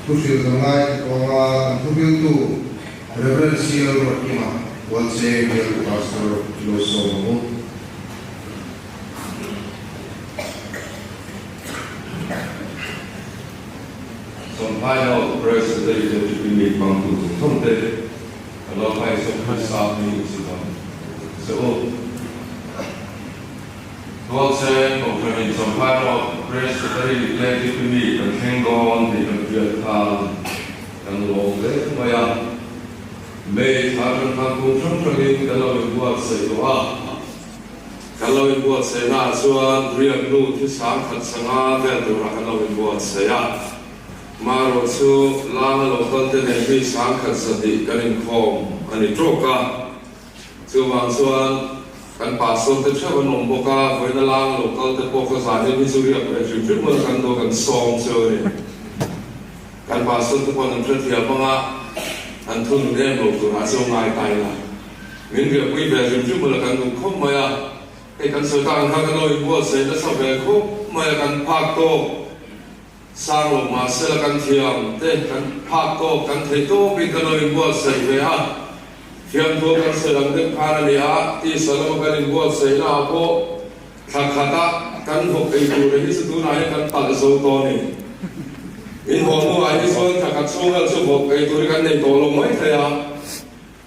Pushil Zangai, Konga, Tubiltu, Reverend Seal Rakima, one Savior, Pastor Loso. Some final president that we need from to Tonte, a lot of guys of meetings. So, God said, concerning some final president that we need, and hang on, the Vietnam, and long day, Maya, may happen to controlling the loving word say to her. Kalawin buat saya nak suan riak nu tisang kat sangat dan kalawin buat saya. Maro su lang lokal tenen tisang kat sedi kanin kong ani troka. Suan suan kan pasal tercapa nomboka kau lang lokal terpoka sahih misuriak berjumpa mereka kan song sore. Kan pasal terpon tertiap manga antun dem lokal asal ngai Thailand. Minggu kui berjumpa mereka kan kau maya. Kan sedang kan kalau ibu saya dah sampai ko, mereka kan pakto, sang lok masa kan tiang, kan pakto kan itu, kalau ibu saya tiang tu kan sedang depan dia, di selama kan ibu saya apa, kata kan hok itu, ini sebenarnya kan tak sesuatu ni. Ini homo ini soal tak soal sebab itu kan ni tolong mai saya.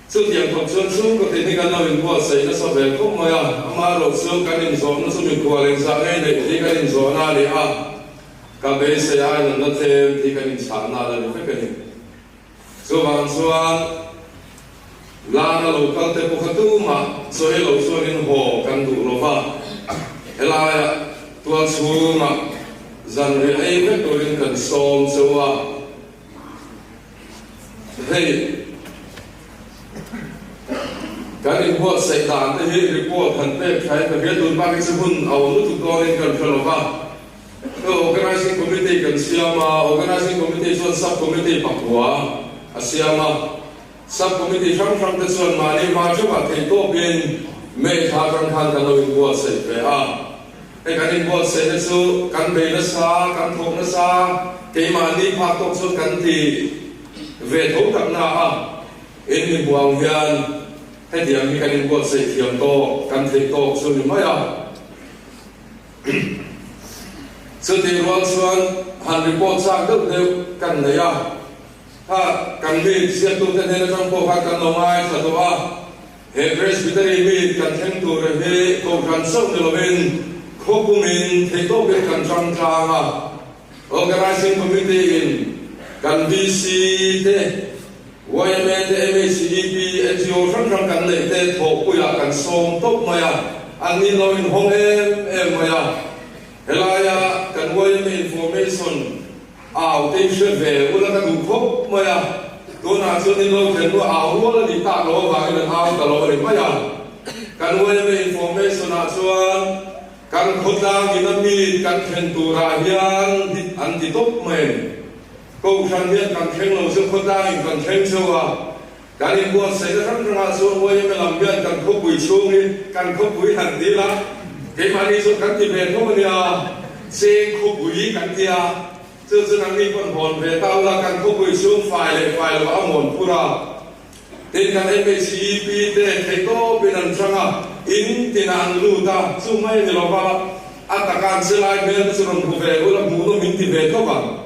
So tiang thok sun sun ko tini kan nawin buat saya na sabi ko maya amaro so kanin so na sumi ko alin sa ngayon di kanin so na di kabe saya ay natem di kanin sa na la di kanin so bang suan la na lokal te po katuma so hello so rin ho kan du lo ba elaya tuan suma zan ri ay ka turin kan som so hey kan ibu saya dah ada report hendak saya kerja tu bagi sebun awal tu kau kan kalau apa, organisasi komite kan siapa, organisasi komite soal sub komite Papua, siapa sub komite sam tersuan mari macam apa itu pun mereka kalau ibu saya kan ibu saya tu kan belasa kan thok nasa, kemani patok so kan di veto tak na ini buang hian. Hai dia mi kan buat saya tiang to kan TikTok so ni maya. Setiap ruang suan han report sang tu kan daya. Ha kan mi siap tu kan ada trong po kan nomai satu he presbytery mi kan theng tu he ko kan song ni loven ko pumin TikTok kan trong trang organizing committee in kan BC te YMN, MACEP, NGO, sang kan lệ tê thổ kuya kan som top maya, ani lo in hong maya, helaya kan YMN information, outation về, ulah kan ukop maya, tu na so ni lo kan lo lo di tak lo ba kan ka lo ni maya, kan YMN information na suan, kan khotang dinamit kan kentura hian anti top men. Câu khăn biết càng khen lâu sức khôn ra càng khen sâu càng đi buôn xảy ra khăn ra xuống quay mới làm biết càng khóc bụi xuống đi càng khóc bụi hẳn tí lắm cái mà đi xuống càng tìm về không mà xe khóc bụi càng tia chứ năng đi còn hồn về tao là càng khóc bụi xuống phải là bảo hồn phu ra tên càng em bị CEP tên thầy to bên ăn trăng in tiền ăn lưu ta xuống mấy thì lo ba ta càng sẽ lại bên xuống làm về là muốn nó mình tìm về các bạn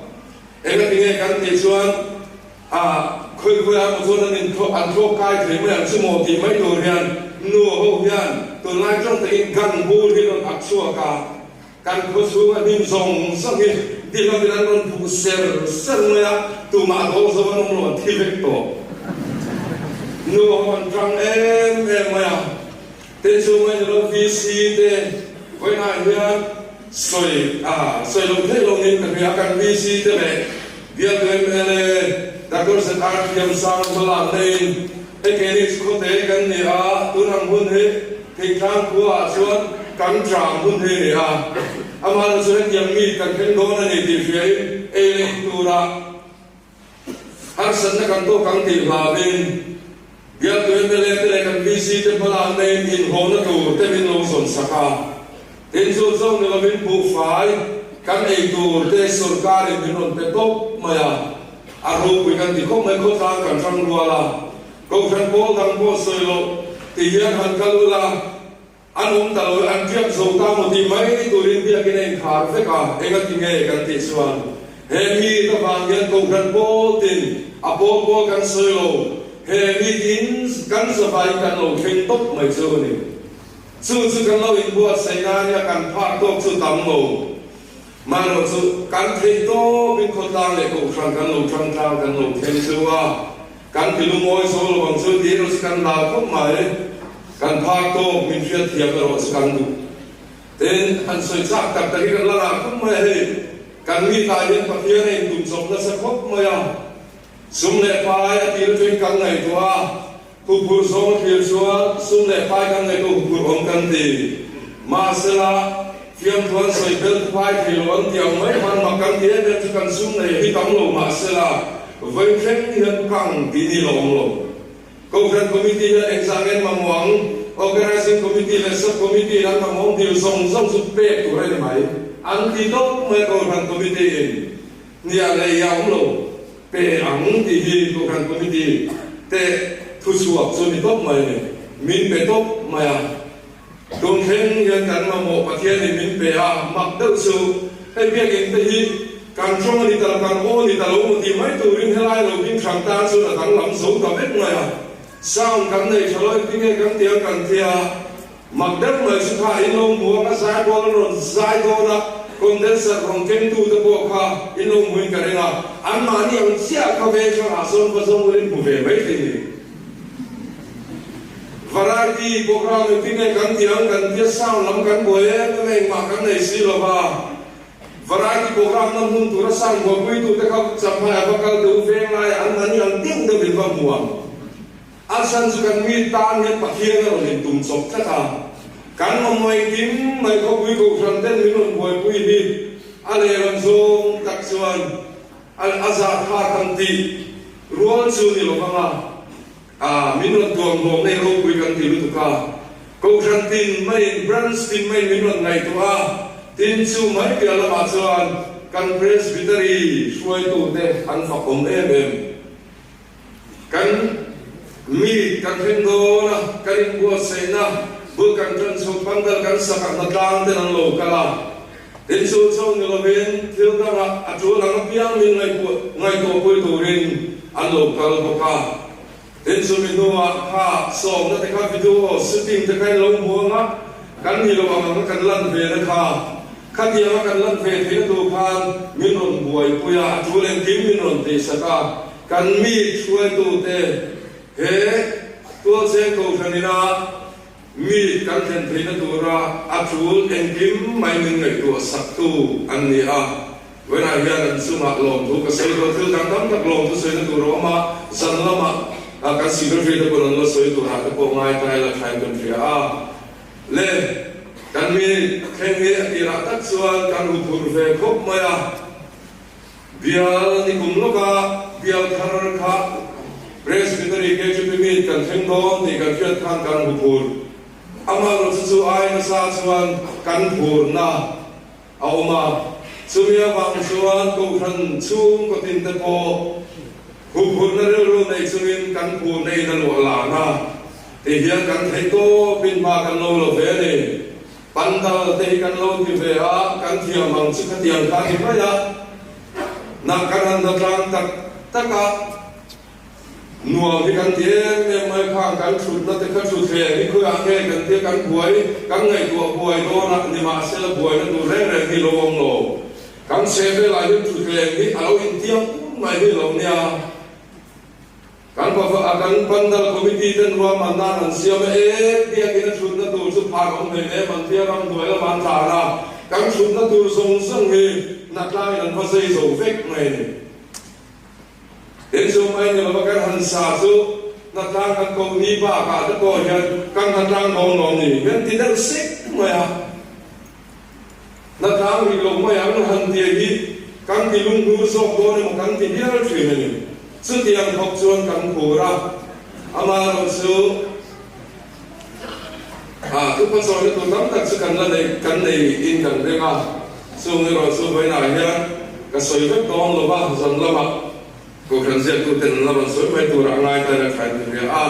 em cái nghe cái tiền xuân khơi ăn một số nên ăn thuốc cai thì mới ăn số một thì mấy đồ hiền nua hậu hiền từ nay trong tình gần vô thì nó ác xua cả căn có xuống ăn đêm rồng sang thì nó bị ăn con phụ sân rồi từ mà đâu rồi nó luôn thi vết tổ nua còn trăng em mày tên số mấy nó VC tên với này hiền soi lồng thế lồng nên cần phải cần VC thế này việc MLA Dr. Setar Tiam Sang Malang này cái này có thể cần gì tu năng huân thế thỉnh thoảng của xuân cắn tràm huân thế này mà nó sẽ nhầm mi cần cái đó là gì thì phía tu ra har sân nó cần to cần tìm hòa bình việc MLA thế này cần VC thế Malang này in hồ nó tu thế mình lâu sồn saka đến số trong là mình buộc phải kan ei tur te sarkari minon te top maya aro kui kan ti ko mai ko ta kan sang lua la ko kan po dang po soi lo ti hian han kalula anum ta lo an tiam so ta mo ti mai turin bia kinen khar fe ka e ga ti nge kan ti suan he mi ta bang hian ko kan po tin a po kan soi lo he mi tin kan sa vai kan lo khen top mai so ni su kan lo in buat sai na ya kan pha tok su tam mo mà nó sự cắn thấy to bên con tang lại cũng sang cắn lồng sang tang cắn lồng thêm sưu à cắn thì lúc ngồi số là bằng sưu tí nó sẽ cắn đào không mà đấy cắn phá to mình chuyên thiệp rồi sẽ cắn đủ tên anh soi sắc tập tại cái là không mà đấy cắn mi tài đến bậc kia này tụm sống nó sẽ khóc mà à sum lệ phai thì nó chuyên cắn này thôi à cụ phụ sống thì xuống sum lệ phai cắn này cụ phụ ông cắn thì mà sẽ là phiên thuần soi bel phai thì luôn tiếng mấy man mặc cắn kia để cho cắn sum này khi cắn lồng mà sẽ là với khen hiện căng tí ni lồng Conference Committee là examine mà mong organizing committee là subcommittee là mà mong điều song support của đây này anh thì tốt mới Conference Committee nhà này ông lộ pe ông thì Conference Committee te thu suộc cho mình tốt mày mình pe tốt mày đồng thêm hiện cảnh mà mộtประเทศnày mình pe mặc tự sự hay việc hiện tạiการช่วงนี้ตลอดการโอ้นี่ตลอดที่ไม่ตัวริ้งให้ไล่เราวิ่งทางตาสุดทั้งหลังสูงกับเม็ดไงสร้างกันในชะลอยที่ไงกันเทียกันเทียมักเด็กเหมือนสุดท้ายลงหัวก็สายบอลรถสายโดนะคนเดินสักของเก่งตูตะโบกค่ะอินลงมือกันเองอ่ะอันมานี่มันเสียเขาเวชอาสมผสมเรื่องผู้เวไม่ถึงวาระที่พวกเราที่ไงกันเทียกันเทียสร้างลำกันบ่อยก็ไม่มากันในสิลบvariety program nam hun tu rasang bo pui tu te khap sampai bakal tu veng lai an mani ang ting de bin ba muang asan su kan mi tan hen pathian ro nin tum sok ta ta kan mo moi kim mai ko pui ko ram ten min on boy pui ni ale ram zong tak suan al azar kha kan ti rual su ni lo ma min on tuang bom nei ro pui kan ti lu tu ka ko ran tin mai branch tin mai min on ngai tu tin su mấy kia là bà chuan căn presbytery xuôi tụ tê ăn phật ổn em căn mi căn thiên đô na căn in bua say na bua căn chân su pan đal căn sa căn tang tên ăn lô cả tin su sau người bên thiếu ta là chúa là nó piang mình ngày tổ bui tụ rin ăn lô cả lô cả tin su mình nuôi ha sòng nó thấy các video shooting thấy cái lông buông á căn gì lo mà nó căn lăn về nó kha khát dia makan lan fe thế tu phan min ron buai puya chu len kim min ron te saka kan mi chuai tu te he tu se ko thanina mi kan then thế tu ra a chu len kim mai min ngai tu sak tu an ni a when I hear an suma lom tu ka sei ko tu dang dang tak lom tu sei tu ro ma san lama kan si ver fe ko ron lo sei tu ha ko ngai tai la thain kan fe le kan mi khen mi ira tak suan kan uthur ve khop maya bial ni kum loka bial tharar kha presbytery ke chu mi kan theng don ni kan fiat khan kan uthur ama ro su ai na sa suan kan phur na auma sumia wang suan ko khan chung ko tin te po phur na ro nei sumin kan phur nei na lo la na te hian kan thei to pin ma kan lo ve ni pandal te kan lo ti ve a kan thiam mang chi ka tiang ka ti ya na kan han da tang tak taka nuo ti kan tie me mai khang kan thut na te ka thut ve ni khu a ke kan tie kan buai kan ngai tu buai do na ni ma se la buai na tu re re ni lo wong lo kan se ve la ni thut ve ni a lo in tiang mai ni lo nia kan pa akan pandal committee ten ruam manan an siam dia kina thut na tu su pha kom me man tia ram tu la man tha na kan thut na tu song sang he na klai an pha sei zo vek mai ni den so mai ni ba kan han sa su na tang kan ko ni ba ka ta ko hian kan na tang nong nong ni kan ti dal sik mai a na tang ri lo mai an han tia hi kan ti lung nu so ko ni kan ti hial thri niสุดยังพบชวนกันผูระอามาลงสู่ทุกคนสอนตัวตั้งแต่สุกันละในกันในอินกันเรื่องอ่ะสู่ในเราสู่ไปไหนเนี่ยก็สวยก็ต้องลงว่าสันละมา ko kan zel tu ten laban soi mai tu ra ngai ta na khan ri a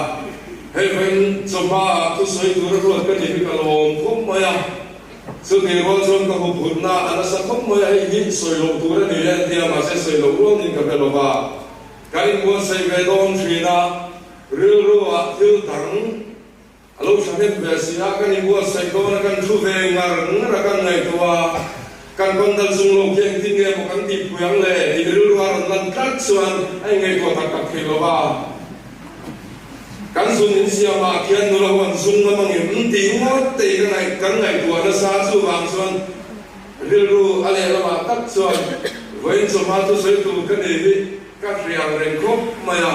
he ven choma tu soi tu ro kan ni ka lom khom ma ya su ti ro chom ka hu phut na ana sa khom ma ya hi soi lo tu ra ni le dia ma se soi lo ro ni ka pe lo ba kai mo sai ve dom thri na ru ru a thil tang alo sa he be sia ka ni mo sai ko na kan thu ve ngar ngar kan ngai tu wa kan kon dal sung lo keng ting nge mo kan ti puyang le ti ru ru ar lan tat suan ai ngai ko tak tak lo ba kan sun in sia ma kian nu lo wan sung ma mang im ti ngot te kan ngai tu na sa su wang suan ru ru ale lo ma tak suan vein so ma tu sai tu kan ni ka riang ren ko ma ya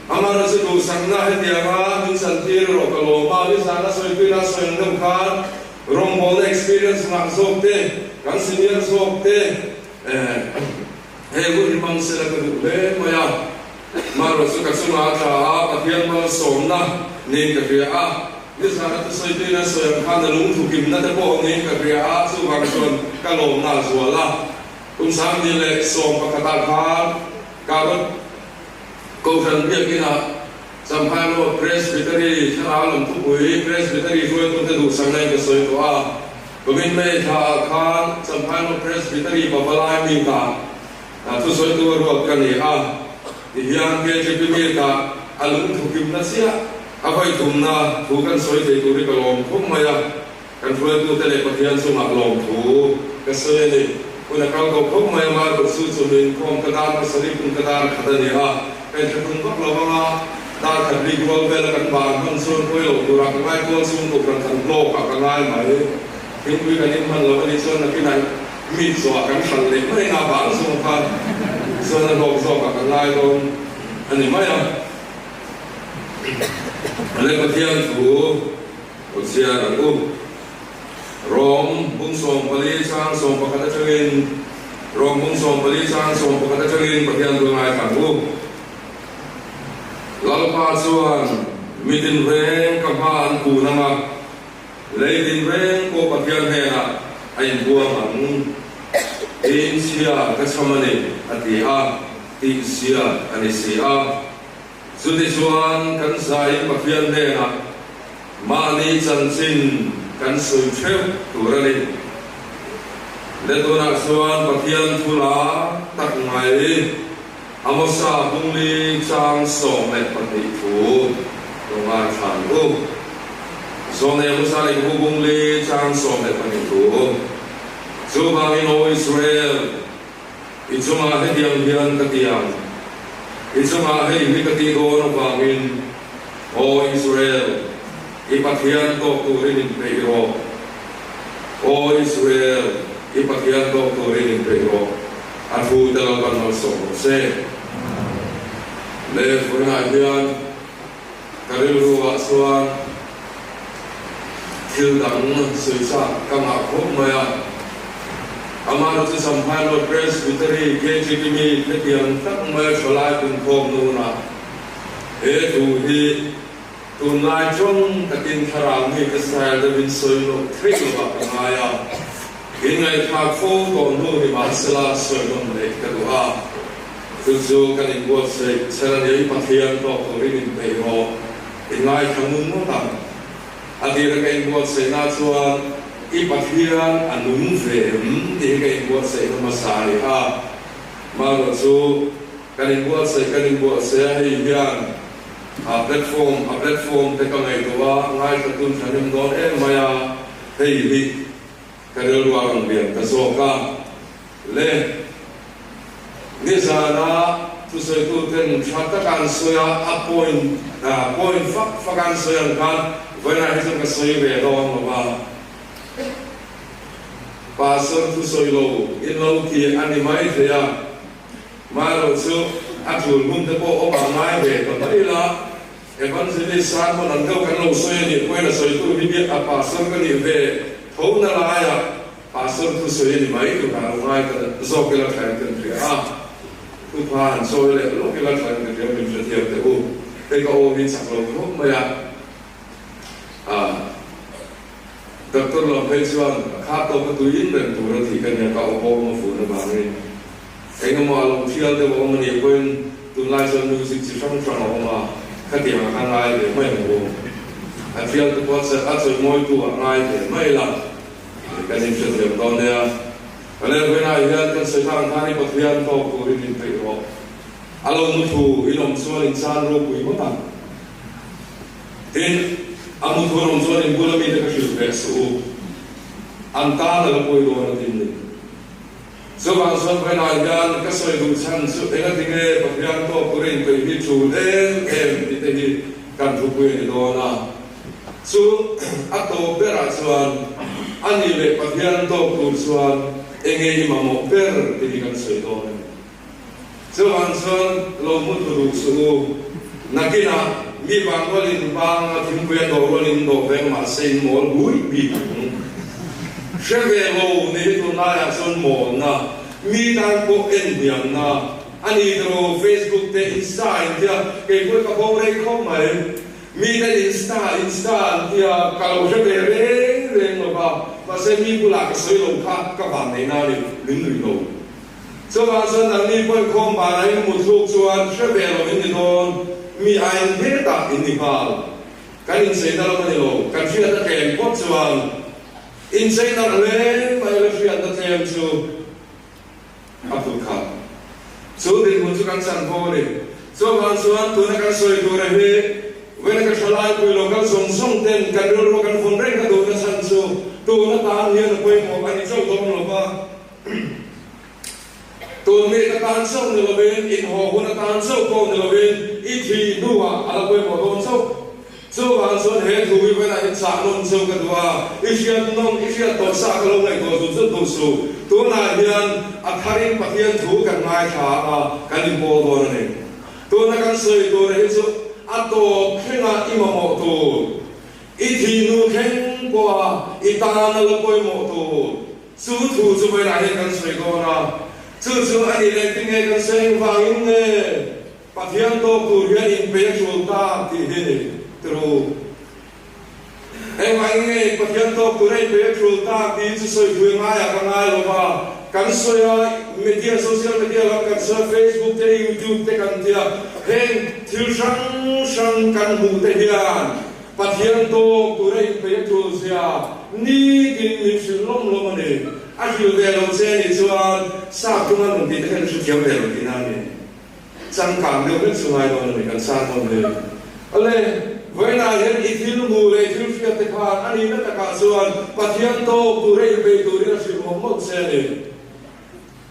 amara se do sang na he dia ma min san ti ro ka lo ma ni sa na soi tu na soi ndam khan rong bol experience ma zok te kan senior zok te he gu rimang se la ka du le ma ya ma ro su ka su ma tha a pa pian ma som na ni ka ria a ni sa na tu soi tu na soi khan na lung thu kim na te po ni ka ria a su wang son ka lo na zo la kum sam ni le som pa ka ta khan ka ro ko ran bia ki na Sampano Presbytery Thara Lam Tu Bui Presbytery Ruai Tu Te Du Sang Nai Ka Soi Tu A Kumin Me Tha Khan Sampano Presbytery Babalai Mi Ka Tu Soi Tu Ruat Ka Ni A Ti Hian Ke Che Pi Mi Ka Alung Thu Kim Na Sia Avai Tum Na Thu Kan Soi Te Tu Ri Ka Lom Thum Maya Kan Ruai Tu Te Le Pathian Su Ma Lom Thu Ka Soi Ni Una Kau Ko Thum Maya Ma Ko Su Su Min Khom Ka Dan Ka Sari Kun Ka Dan Kha Da Ni A Kan Che Kun Bak Lo Ba ta thật đi qua về là căn bản con xuân quay lộc đồ đạc ngay con xuân của phần thần lô cả cái ngay mà đấy khi quý cái những phần là cái xuân là cái này mịt xóa cái phần đấy mới nào bán xuân phần xuân là lộc xóa cả cái ngay luôn anh em mấy à lên cái thiên thủ một xe là cũng rom bung sông bali sang sông bạc cái chân rom bung sông bali sang sông bạc cái chân cái thiên thủ ngay thẳng cũng lalpa chuan midin reng ka man ku nama leidin reng ko pathian he na ai buam ang in sia ka chamani ati a ti sia ani sia sudi chuan kan sai pathian he na mani chan chin kan sui theu turani le tuna chuan pathian thula tak ngai Amosa bungli chang song le pati thu Tunga chan u Song ne amosa le bungli chang song le pati thu Zuba ino Israel Ichunga he diang hian katiyang Ichunga he hi katido na bangin O Israel Ipathian to turin in peiro O Israel Ipathian to turin in peiro Athu talagang malsong se le funa hian karilu aswan thil dang sui sa kama khom maya amaro chu samphailo presbytery KGPM letiam tak mai cholai kun khom nu na e tu hi tunai chong takin tharang hi ka sai da bin soi lo thri lo ba ngaya ingai tha kho ko nu hi masala soi lo le ka du a tu kan in buat seran ye pathian to rin in pe ho ingai thamun mo tam adira kan buat se na chuan I pathian anum vem ti kan buat se no masai ha ma lo chu kan in buat se hi hian a platform te ka ngai to wa ngai ta tun thanim don e maya hei hi ka ro ruang bian ka so ka le ni sana tu soi tu ten chata kan soya a point fa kan soya kan vena hizo ka soi ve do no ba pastor tu soi lo in lo ki animai the ya ma lo chu a tu mun te po o ba mai ve to mai la evangelist sa mo nan do kan lo soi ni ko na soi tu ni a pastor ka ni ve tho na la ya pastor tu soi ni mai tu ka ngai ka zo ke la kan kan tri a tu phan soi le lo ke la kan kan tri min se thiam te u te ka o ni sak lo ko ma ya Dr. Lopez chuan kha to ka tuin ben tu ra thi kan ya ka o mo fu na ba ni cái ngầm mà lòng phiêu để bọn mình nhiều quên tụi lai cho music chỉ trong trong lòng mà các tiệm hàng ngày để mấy người anh phiêu tụi con sẽ áp dụng mỗi tụi ngày để mấy lần cái gì chuyện điểm đó nè anh em với này hiện cái sự thăng thang bậc hiện to của cái gì vậy đó alo một thủ ilom xuân insan rồi quý mất à thì anh một thủ ilom xuân in bula mi để cái sự việc số anh ta là quý đồ là gì số vàng xuân với này hiện cái sự đủ chăn sự để cái tiếng nghe bậc hiện to của cái gì vậy chủ em thì thế thì cần thuộc quyền đồ là số ắt tổ bé ra xuân anh đi về bậc hiện to của xuân anh nghe mà một bé thì cần sự đồ này so answer lo mutu su nakina mi bang walin bang thim kuen do walin do veng ma sein mol bui bi sheve lo ne to na ya son mo na mi dan ko en biang na ani do Facebook te insta india ke ko ka bo re ko mai mi da insta dia ka lo sheve re no ba se mi ku la ka soi lo ka ba ne na ni lin lo soว่าส่วนนั้นนี่พวกคอมบาร์ให้มุดลูกส่วนเชื่อเบลอินดิโดนมีไอน์เฮตักอินดิพาลการอินเซนต์เราไม่รู้การเชื่อตะเกียงพวกส่วนอินเซนต์เราเลยไม่รู้เชื่อตะเกียงสู่อับดุลคาสู่เด็กมุดสู่การสังโฆเลยsoว่าส่วนตัวนักสวยตัวเร่เวลาการฉลาดคุยโลกันส่งเต้นการเรียนรู้กันฝนเร่งกันตัวนักสันสู่ตัวนักตาเนียนไปหมดอันนี้เจ้าตัวมันหรอปะตัวเมตตาเศร้าในละเวนอินหอคุณตาเศร้าโกในละเวนอีทีนัวอะไรไปหมดโดนเศร้าเศร้าบางส่วนเหตุวิวัฒน์สารนนเศร้ากันว่าอิเชียนน้องอิเชียนตัวสากลงในตัวสุดตัวสูตัวนายเฮียนอัฐารินปะเทียนถูกันนายขากันอิโมโดนนี่ตัวนักการเสยตัวเรื่องสุดอัตโตเข่งอิมโมโตอีทีนูเข่งกว่าอีตานั่นละไปหมดตัวสู้ถูจะไปไหนกันเสยก่อนนะจู่ๆอันนี้เลยที่เงี้ยกันเสียงฟังยิ่งเนี่ยปัจจัยโตกูเรียนอินเปียชูตาที่เห็นตรูไอ้ฟังเงี้ยปัจจัยโตกูเรียนเปียชูตาที่จะสวยคุยง่ายกันง่ายหรือว่ากันสวยมีเดียโซเชียลมีเดียแล้วกันสวยเฟซบุ๊กเตยูทูบเตกันเดียเห็นทิวช่างกันหูเตียนปัจจัยโตกูเรียนเปียชูเสียนี่กินมิชิลลมันเนี่ยอาชีพเบลล์เซนิชวนทราบทุกวันที่ได้รู้เกี่ยวเบลล์ที่นั่นเนี่ยสังกัดเดียวกันสมัยตอนนี้กันสร้างมันเลยอะไรเวลาเห็นอีทิลมูเลยทิลฟิอัตขาอันนี้นั่นตะการส่วนปัจจัยโตตัวเรื่องไปตัวเรื่องสิ่งของหมดเซนิ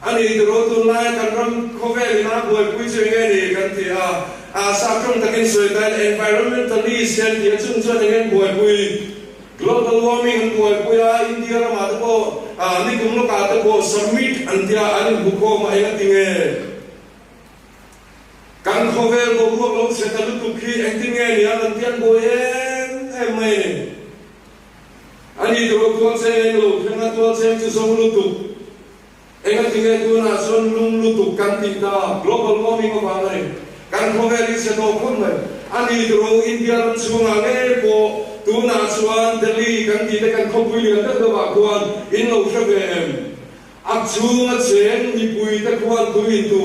อันนี้ตัวตัวไล่กันรำเขาเวลินาบวยคุยเสียงเงี้ยกันที่ทราบตรงตะกินสวยแต่ environmentalist ที่ชุ่มชวนอย่างเงี้ยบวยคุยglobal warming บวยคุยอินเดียเรามาตัวนี่คุณลูกอาตโกsubmit อันที่อันนี้บุคคลมาเองติงเอการขอเวลบอกว่าเราเสร็จแล้วทุกทีเองติงเอเนี่ยอันที่อันโบเองไม่อันนี้ตัวเซนลูกเรื่องตัวเซนจะส่งลูกตุกเองติงเอตัวน่ะส่งลูกตุกกันติดตา global warming ก็ว่าไงการขอเวลเสร็จแล้วคนเลยอันนี้ตัวอินเดียเราช่วงอะไรโบตัวน่ะส่วนเดลีกันที่ได้กันขบวนเรือตั้งแต่ว่าควรอินโนเชเวมอักชูงเชนมีปุยตะควรตุยตู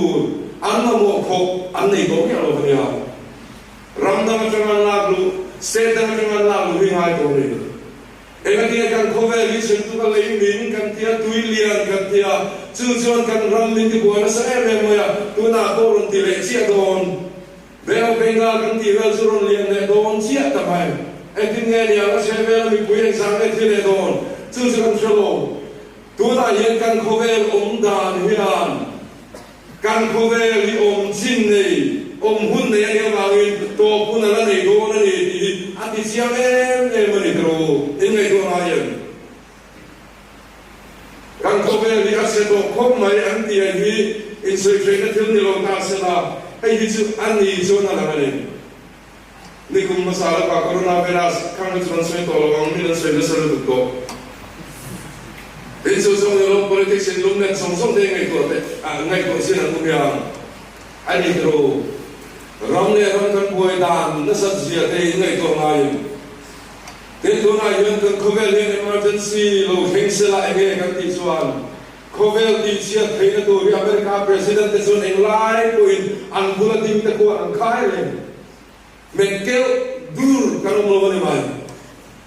อันนั้นโมกบอันนี้ก็ไม่เอาเลยอ่ะรำดังจังมันลาลูเซดังจังมันลาลูวิ่งหายตัวนี้เองที่กันขบวนลิฉันตุกเลยมินกันที่ตุยเลียนกันที่จู่จวนกันรำมินที่บัวนั่นเสียเลยมั้ยตัวน่ะโดนตีเลยเสียโดนเบลเบงกากันที่เวลสุรเลียนเนี่ยโดนเสียทำไมไอ้ที่เงี้ยเนี่ยเราใช้เวลามีคุยกันสังเกตที่เลยโดนจู่ๆกันชโลตัวน่ะยังกันขบวนดานเฮียนกันขบวนที่จินนี่หุ่นเนี่ยยังว่าอีตัวผู้นั้นนี่โดนนี่ที่อาทิตย์เช้ามันนี่ตรูยังไงตัวมาอย่างกันขบวนที่อาศัยตัวคบมาอันที่ไอ้ที่อินสตรัคชั่นที่นี่เราตั้งเสร็จไอ้ที่อันนี้ส่วนนั้นอะไรนี่คุณมาสารกับโคโรนาไวรัสข้างในส่วนส่วนตัวเราไม่ได้ใช้เรื่องสุดตัวเป็นส่วนของเรา politics ลุงเนี่ยส่งเด้งไงตัวแต่ไงตัวสิ่งนั้นทุกอย่างอันนี้รู้เราเนี่ยเรากันป่วยดานนั่นสัตว์เสียแต่ไงตัวมาอยู่แต่ตัวนั้นยังกัน cover เรื่อง emergency เราเฮงเสละเองกันที่ส่วน Khovel di chia thấy là tụi America president te sun eng lai kuin an bulletin te ko an khai le men kêu dur kan lo ne mai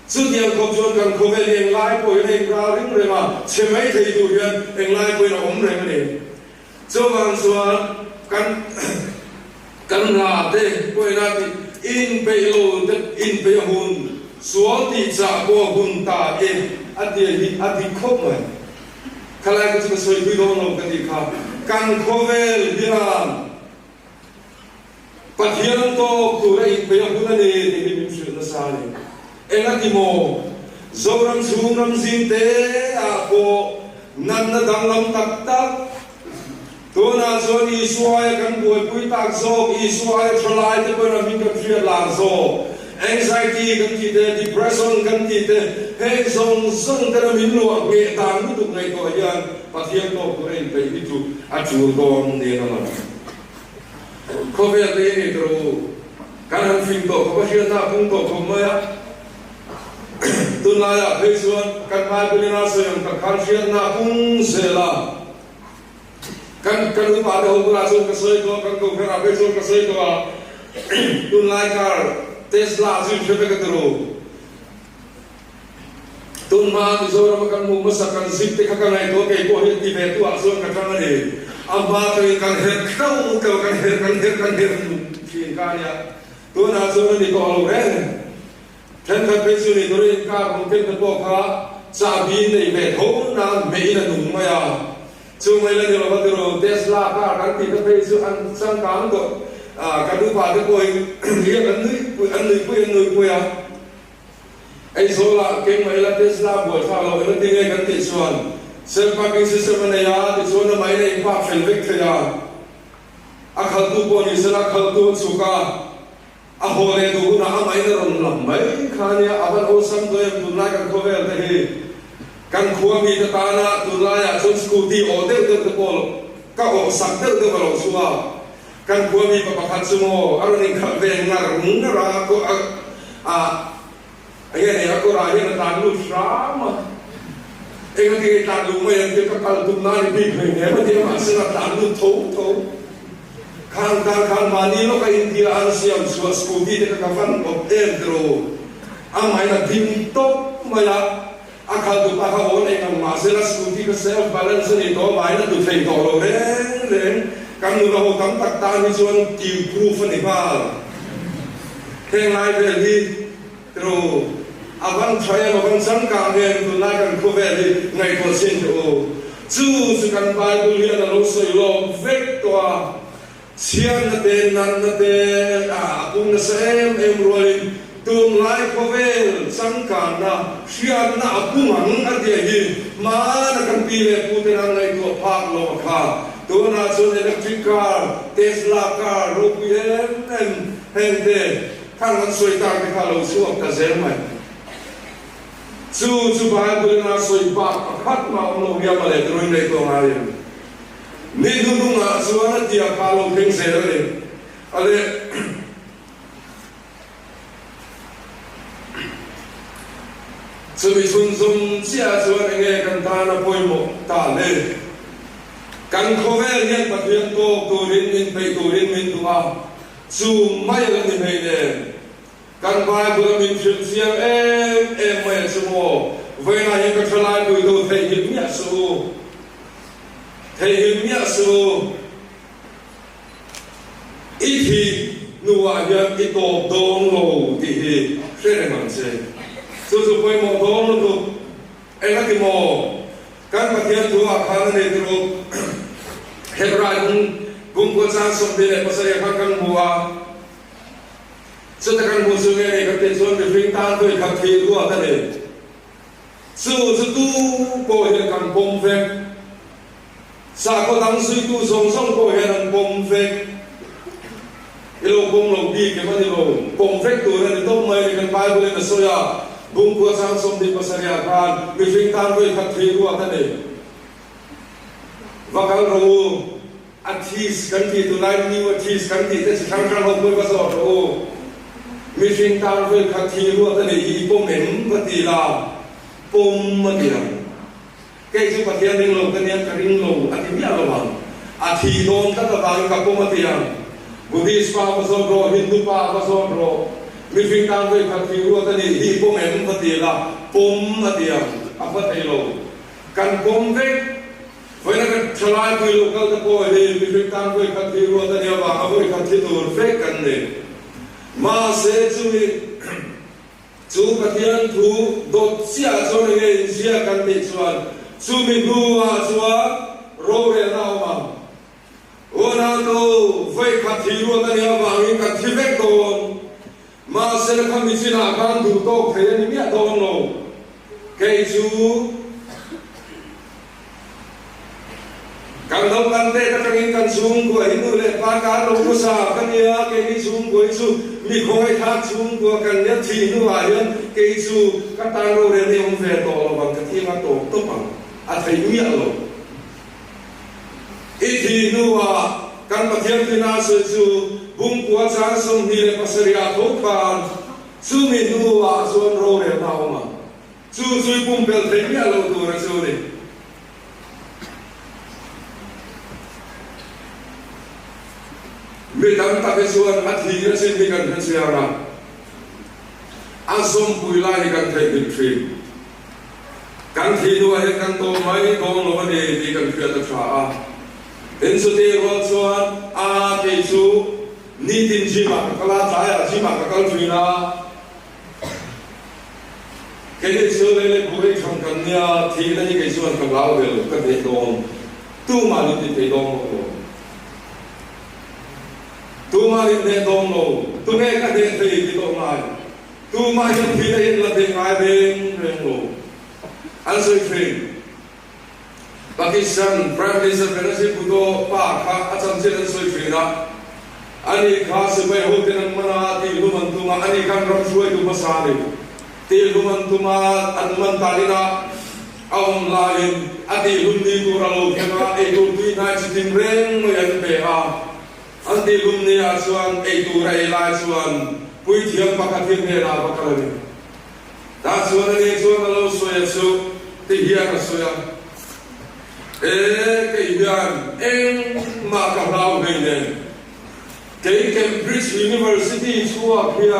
su diam ko jon kan khovel eng lai ko eng ra ring re ma chemai thei tu hian eng lai ko na om re ma ne cho wang suan kan ra te ko na ti in pe lo te in pe hun sual ti cha ko hun ta e ati khop mai kalai ko chu soi hui dong lo kan ti kha kan khovel diram pathian to ku rai pe hun ne ni mi shu na sa ne ena ti mo zoram sumram zin te a ko nan na dang lam tak tak to na zo ni suai kan boi pui tak zo i suai thlai te ko na min ka thria la zo anxiety kan ti te depression kan ti te he zong zong te na min lo nge tang tu ngai ko yan pathian to ko en pe ni tu a chu dom ne na ma ko ve te ni tro kan han fin to ko hian na pung to ko ma ya tun la ya pe suan kan mai pe na so yang ka kan hian na pung se la kan lupa ada hukum langsung ke saya kan kau kena besok ke saya tun lai car Tesla azul siapa ketemu tun ma di zona makan mu masakan zip te kakak naik tu kayak kau hidup di betu langsung kakak ni amba tu kan kau kan her singkanya tun langsung di kau ren dan besu ni tu ren kau mungkin terbuka sabi ni betul na mei na numaya chung mai la lo ba ro Tesla ka kan ti ka pe su an sang kam ko ka du pa de ko ri an nui ku ya ai so la ke mai la Tesla bo sa lo lo ti ngai kan ti suan sel parking system na ya ti so na mai nei pa fel vek ya a khal tu ko ni sala khal tu su ka a ho le du na mai na ron lam mai khania aban o sam do em tu na kan ko vel te hi kan khua mi ta na tu la ya chon scooty o de te pol ka o sak de ba lo suwa kan khua mi pa pakhat sumo aro ni kha ve ngar na ra ko ai ne ko ra ni ta lu drama e ga ti ta lu mai te ka kal tu na ni bi ne ma ti ma se na ta lu tho kan ma ni lo ka India an siam suwa scooty te ka fan o dentro amai na dim to ma ya akal tu pa ho nei kam ma se la scooty ka self balance ni to mai na tu thei to lo ren kam nu lo kam tak ta ni chuan ki proof ni ba theng lai ve hi tro avan trial avan sam ka ngen tu lai kan ko ve hi ngai ko sin to chu su kan bible hi na lo soi lo vek to sian na te nan na te pung na sem em roi tung lai khovel sangkan na sian na apumang adia hi ma na kan pile puteran nai to phak lo kha to na chon electric car Tesla car rupien en hente kan soi ta ke kha lo suak ta zel mai chu ba bu na soi pa khat ma lo ya ma le droi nei to ma le ni du nga suana dia kha lo thing se le ale sự bị xuân xuân chia xuân anh nghe cần ta là phôi một ta lên cần khó về nhân vật hiện tô tổ đến mình phải tổ đến mình đúng không dù may là mình phải để cần vài bữa mình chuyện riêng em mày số một vậy là những cái lai bữa đầu thầy hiến nhẹ số ít thì nụ ảnh ít tổ đông lầu thì sẽ là làm gì so poi mo don lo ela ki mo kan pathian tu akhan ne tro hebrai gung ko sa som de le pasari kan bua so ta kan bu su ne ka te so de fing tan tu ka thi tu ta ne su tu ko he kan pom ve sa ko dang sui tu song ko he kan pom ve ilo pom lo bi ke ma ni lo pom ve tu ne to mai kan bible ne so ya bung ko sang som di pasarya kan mi fing tan ko khat thi ru ata ne vakal ro athis kan ti tu lai ni athis kan ti te sang sang ho ko ba so ro mi fing tan ko khat thi ru ata ne I pom em ba ti la pom ma ti la cái chú bát thiên ring lầu cái này cái ring lầu anh em nhớ rồi thì đồn các cái vàng các công ty hàng Buddhist pa pasal bro Hindu pa pasal bro mình phim tăng với các phiêu rồi cái này hi pom em phát tiền là pom phát tiền apa tay lầu kan pom đấy với cái chalai quy lục các cái thì mình phim tăng với các phiêu rồi cái này và với các thiết đồ phết kan này mà sẽ chú bát thiên thu đốt xia cho nên xia kan bị chuan chú mình đua chuan rồi về nào mà ôn đâu với các thi đua cái này và những các thi vết đồn mà sẽ không bị xin hạ can đủ tốt thế nên biết đồn đâu cái chú càng đông càng tệ các cái càng xuống của những người lệ ba cá lông của sa cái này cái xuống của chú mi không ai thắt xuống của càng nhất thì như vậy cái chú các ta đâu để đi ông về tổ bằng cái thi mà tổ tốt bằng thấy biết rồi ít thì nu à kan pathian thina se chu bung kwa chang som hi le pasaria thok kan chu mi nu a chuan ro le naw ma chu bung bel thei ya lo tu ra chu ni mi dam ta ke chuan a thi ra sin ni kan han sia ra a som pui lai kan thei bin thri kan thi nu a kan to mai dong lo ni ti kan khia ta tha a đến số tiền của chuan cái số ni tin chi mà các la trái chi mà các con truy na cái này số này bố cái trong căn nhà thì là những cái chuan các lão đều các thầy đông tu mà đi thầy đông rồi tu mà đi thầy đông rồi tu nghe các thầy thì đông lại tu mà đi thầy là thầy ngay bên rồi anh sẽ thầy Pakistan Prime Minister Benazir Bhutto pa kha acham chen soi trina ani kha se bai ho ten mana ti luman tuma ani kan ram suai tu masale ti luman tuma anman talina awm lain ati lumni tu ralo kena e tu tui na chitin reng no yan be ha anti lumni a chuan e tu rai lai chuan pui thiam pakathin he na pakalani ta chuan ani chuan lo soya chu ti hian soya cái hiện em mà cả lao về này cái Cambridge University xua hiện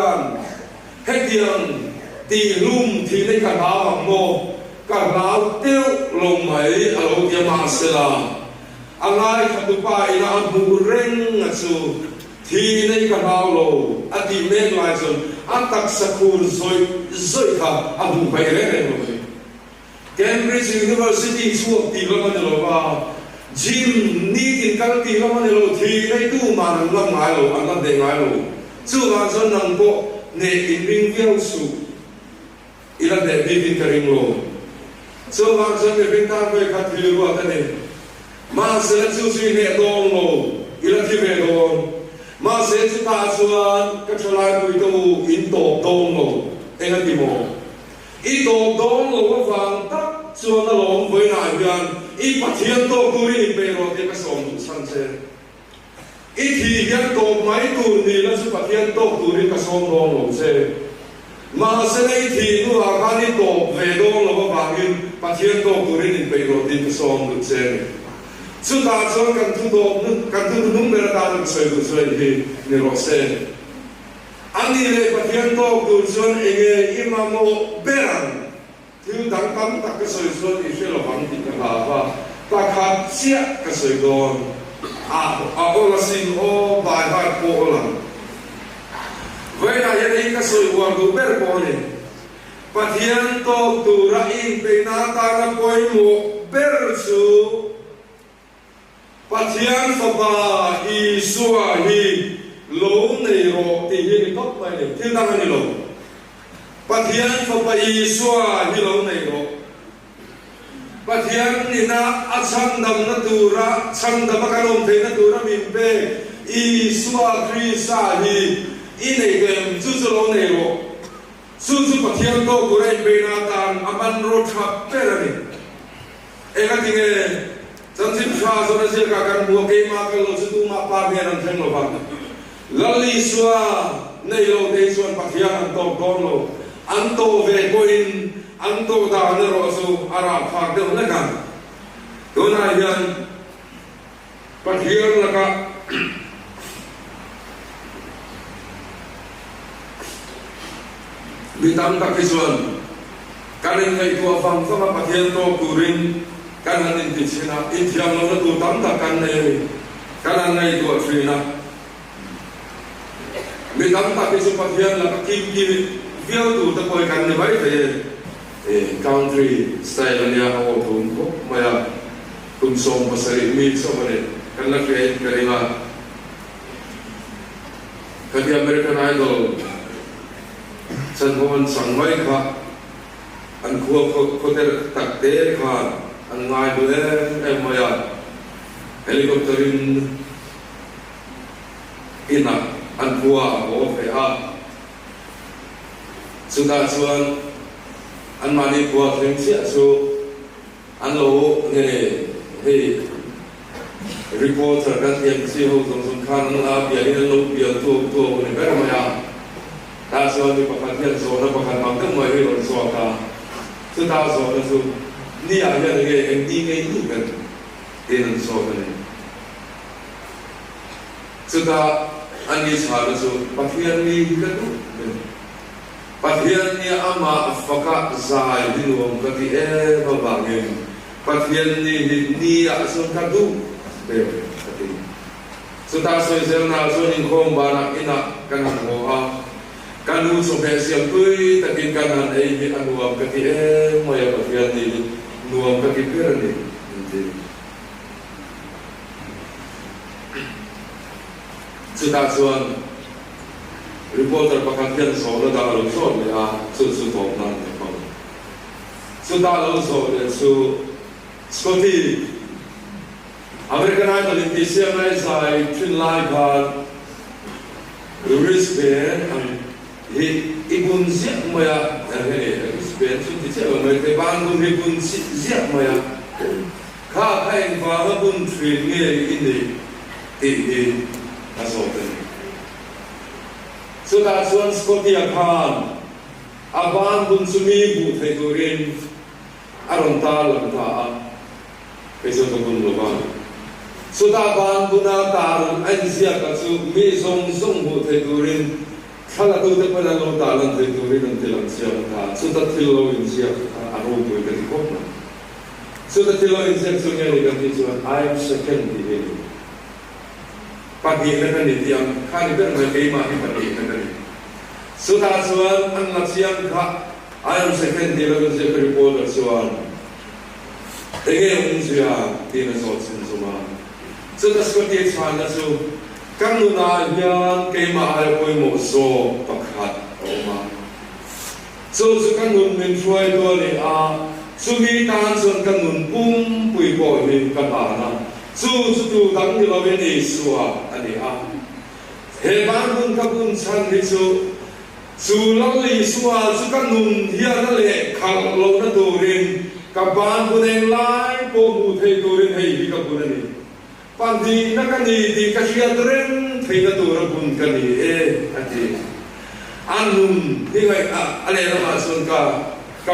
hết tiền tỷ lum thì lấy cả lao bằng mồ cả lao tiêu lồng mấy ở lâu kia mà sẽ là anh ai thật tụi bay là anh bù reng ngã su thì lấy cả lao lồ anh tìm lên lại rồi anh tắc sắc khuôn rồi cả anh bù bay lên rồi Cambridge University suốt tỷ lắm anh lo vào gym ni tin các tỷ lắm anh lo thì đây tu mà anh làm ngay lo anh làm để ngay lo chú anh cho nâng bộ nè in ring view su ilan để đi tin cái ring lo chú anh cho người bên ta về các thứ lo thế này mà sẽ chú suy nè đòn lo ilan thì về đòn mà sẽ chú ta chuan các chỗ lại bùi tu in tổ đòn lo anh ăn gì mồ ít tổ đón lỗ vàng tắc chuan nó lỏng với nải viên ít bắt thiên tổ tu đi về rồi thì cái sòng đủ săn xe ít thì hiện tổ máy tu đi là chú bắt thiên tổ tu đi cái sòng đón lỗ xe mà sẽ lấy thì nu à cái đi tổ về đón lỗ vàng in bắt thiên tổ tu đi về rồi thì cái sòng đủ xe chú ta chuan cần tu tổ cần tu nung về ta được xây đủ xe thì để lỗ xe anh đi về bắt thiên tổ tu chuan nghe imamo beran thứ đáng tâm tất cái sợi xuân thì sẽ là vấn đề cái là và ta khát chia cái sợi đòn ô là xin ô bài bài cô là vậy là cái này cái sợi hoàn đủ bé cô này và thiên tô tu ra in bên na ta là coi một bé su và thiên phật bà y xua hi lỗ này rồi thì hiện tốt này thiên tăng này rồi Pathian for Paiswa Hilo Nero Pathian Nina Asandam Natura Sandam Makalom Natura Mimpe Iswa Krisahi Inegem Zuzolo Nero Suzu Pathian to Gure Benatan Aman Rotha Perani Ekatinge Sansim Shah Zonasil Kakan Buke Makalo Sutu Mapabian and Tenova Lali Swa Nelo Desuan Pathian to Gono Anto về coin, anto ta nero su Arab phạt được nữa cả. tunai hian pathian laka bitam tak kisuan kanin ngai tua fang sama pathian to kurin kanan in tisina intiam lo tu tam tak kan nei kanan ngai tua trina bitam tak kisu pathian laka kim viau tu ta koi kan nei bai te country style ania ho thun ko maya kum som pasari mi so mane kan la create karinga kadi American Idol san hon sang mai kha an khua ko ter tak te kha an ngai bu em maya helicopterin ina an khua o fe a sudah suan an mani khua theng sia su an lo ne hey reporter kan yang si ho song khan la bia ni lo bia to ne ber maya ta so ni pakan hian so na pakan mang kan mai ron so ka su ta so na su ni a ya ne en di ngai ni kan tin so ne su ta an ni sa na su pathian ni ka tu pathian ni ama afaka zai ni wong ka ti e ba ba ngin pathian ni a so ka du be ati su ta so zel na so ni khom ba na ina kan ho a kanu so be siam tui takin kanan ai ni anuam ka ti e moya pathian ni nuam ka ti per ni su ta suan reporter pakatian so na da lo so le a su to na ne ko su ta lo so le su Scotty American Idol in DCMI sai trin lai ka Brisbane and ibun siap maya Brisbane su ti se mai te ban gun ibun siap maya ka kai fa bun trin nge in ni asoten so da suan Scotty akan aban bun sumi bu thai turin aron ta lam ta peso to bun lo ba so da ban buna tar an sia ka su mi song song bu thai turin khala tu te pala lo ta lan thai turin an te lam sia ta so da thilo in sia aro bu ka ti ko na so da thilo in sia so nya ni ka ti so I am second di pagi na kan ni yang kan ber mai kai ma ni pagi na kan so da suan an la siang kha I am second di lo se reporter suan ege un sia ti na so sin so ma so da so ti chan na so kan nu na hian kai ma ai koi mo so pakhat o ma so kan nun min chuai do ni a su mi tan son kan nun pum pui ko ni kan ba na su tu dang ni lo ben ni suwa ani a he ban bun ka bun chan ni su lo li suwa su kan nun hian na le khal lo na do rin ka ban bun en lai po mu thei do rin hei hi ka bun ni pan di na kan ni di ka sia ren thei na do ra bun ka ni e ati an nun ni ngai a ale na ma sun ka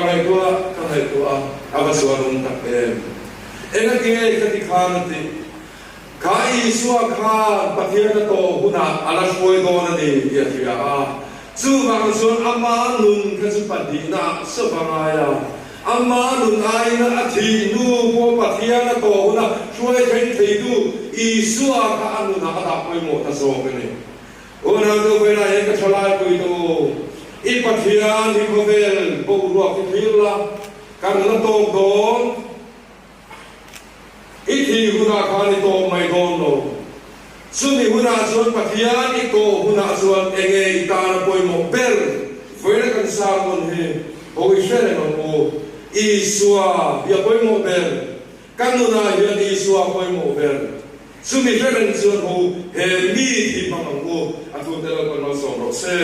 mai tua ava suwa nun tak enga kinga ikati khan ti kai suwa kha pathian to huna ala foi do na ni ya ya a chu bang sun amma nun ka su padina so bangaya amma nun ai na athi nu po pathian to huna chuai thei thei du I suwa kha anu na ada poi mo ta so ni ona do vera e ka chalai poi do I pathian ni ko vel bo ro ki thila kan na to don Iti huna khani to mai don no suni huna suan pathian I to huna suan enge itana poi mo per foi kan sa mon he o I shere no o I suwa ya poi mo per kanuna ya I suwa poi mo per suni shere suan ho he mi ti pamang o atu tela ko no so ro se